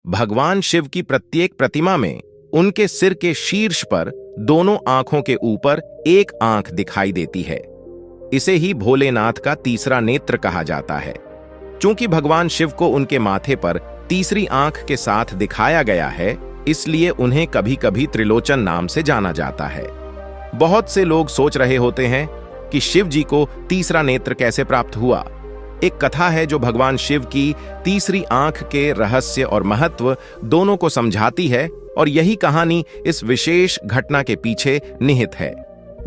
भगवान शिव की प्रत्येक प्रतिमा में उनके सिर के शीर्ष पर दोनों आंखों के ऊपर एक आंख दिखाई देती है। इसे ही भोलेनाथ का तीसरा नेत्र कहा जाता है। चूंकि भगवान शिव को उनके माथे पर तीसरी आंख के साथ दिखाया गया है, इसलिए उन्हें कभी कभी त्रिलोचन नाम से जाना जाता है। बहुत से लोग सोच रहे होते हैं कि शिव जी को तीसरा नेत्र कैसे प्राप्त हुआ। एक कथा है जो भगवान शिव की तीसरी आंख के रहस्य और महत्व दोनों को समझाती है, और यही कहानी इस विशेष घटना के पीछे निहित है।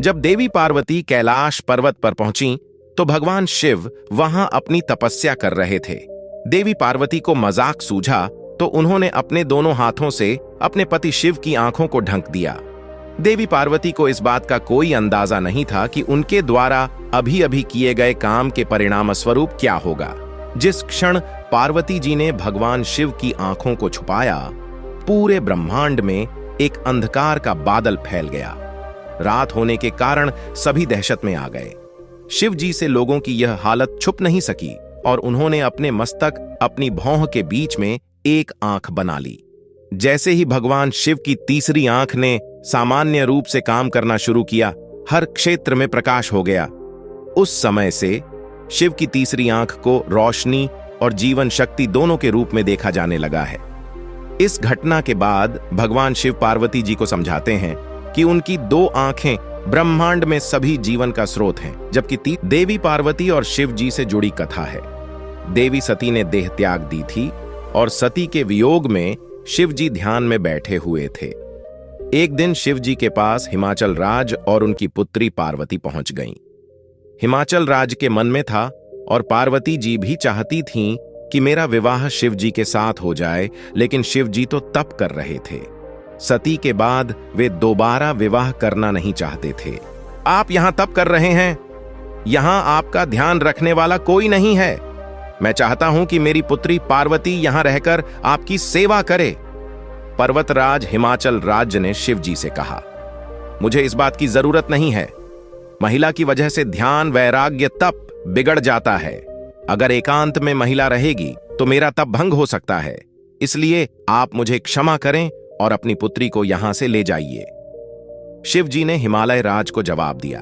जब देवी पार्वती कैलाश पर्वत पर पहुंची तो भगवान शिव वहां अपनी तपस्या कर रहे थे। देवी पार्वती को मजाक सूझा तो उन्होंने अपने दोनों हाथों से अपने पति शिव की आंखों को ढक दिया। देवी पार्वती को इस बात का कोई अंदाजा नहीं था कि उनके द्वारा अभी अभी किए गए काम के परिणाम स्वरूप क्या होगा। जिस क्षण पार्वती जी ने भगवान शिव की आंखों को छुपाया, पूरे ब्रह्मांड में एक अंधकार का बादल फैल गया। रात होने के कारण सभी दहशत में आ गए। शिव जी से लोगों की यह हालत छुप नहीं सकी और उन्होंने अपने मस्तक अपनी भौं के बीच में एक आंख बना ली। जैसे ही भगवान शिव की तीसरी आंख ने सामान्य रूप से काम करना शुरू किया, हर क्षेत्र में प्रकाश हो गया। उस समय से शिव की तीसरी आंख को रोशनी और जीवन शक्ति दोनों के रूप में देखा जाने लगा है। इस घटना के बाद भगवान शिव पार्वती जी को समझाते हैं कि उनकी दो आंखें ब्रह्मांड में सभी जीवन का स्रोत हैं, जबकि देवी पार्वती और शिव जी से जुड़ी कथा है। देवी सती ने देह त्याग दी थी और सती के वियोग में शिव जी ध्यान में बैठे हुए थे। एक दिन शिव जी के पास हिमाचल राज और उनकी पुत्री पार्वती पहुंच गईं। हिमाचल राज के मन में था और पार्वती जी भी चाहती थीं कि मेरा विवाह शिव जी के साथ हो जाए, लेकिन शिव जी तो तप कर रहे थे। सती के बाद वे दोबारा विवाह करना नहीं चाहते थे। आप यहां तप कर रहे हैं, यहां आपका ध्यान रखने वाला कोई नहीं है। मैं चाहता हूं कि मेरी पुत्री पार्वती यहां रहकर आपकी सेवा करे। पर्वतराज हिमाचल राज्य ने शिव जी से कहा, मुझे इस बात की जरूरत नहीं है। महिला की वजह से ध्यान, वैराग्य, तप बिगड़ जाता है। अगर एकांत में महिला रहेगी तो मेरा तप भंग हो सकता है। इसलिए आप मुझे क्षमा करें और अपनी पुत्री को यहां से ले जाइए। शिव जी ने हिमालय राज को जवाब दिया।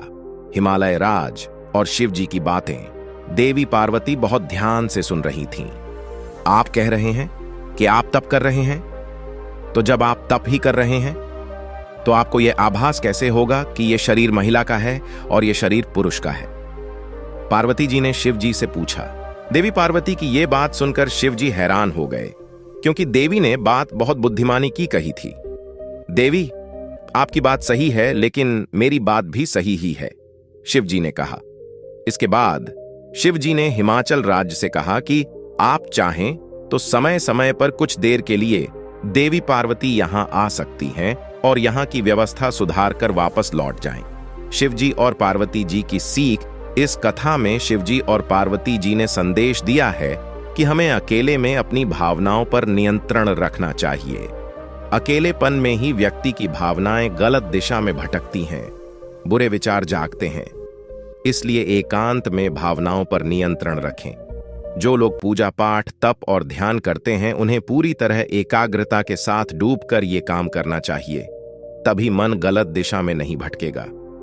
हिमालय राज और शिव जी की बातें देवी पार्वती बहुत ध्यान से सुन रही थीं। आप कह रहे हैं कि आप तप कर रहे हैं, तो जब आप तप ही कर रहे हैं तो आपको यह आभास कैसे होगा कि यह शरीर महिला का है और यह शरीर पुरुष का है? पार्वती जी ने शिव जी से पूछा। देवी पार्वती की यह बात सुनकर शिव जी हैरान हो गए, क्योंकि देवी ने बात बहुत बुद्धिमानी की कही थी। देवी, आपकी बात सही है, लेकिन मेरी बात भी सही ही है, शिव जी ने कहा। इसके बाद शिव जी ने हिमाचल राज्य से कहा कि आप चाहें तो समय समय पर कुछ देर के लिए देवी पार्वती यहां आ सकती हैं और यहां की व्यवस्था सुधार कर वापस लौट जाएं। शिव जी और पार्वती जी की सीख इस कथा में शिव जी और पार्वती जी ने संदेश दिया है कि हमें अकेले में अपनी भावनाओं पर नियंत्रण रखना चाहिए। अकेलेपन में ही व्यक्ति की भावनाएं गलत दिशा में भटकती हैं, बुरे विचार जागते हैं। इसलिए एकांत में भावनाओं पर नियंत्रण रखें। जो लोग पूजा पाठ, तप और ध्यान करते हैं, उन्हें पूरी तरह एकाग्रता के साथ डूबकर ये काम करना चाहिए। तभी मन गलत दिशा में नहीं भटकेगा।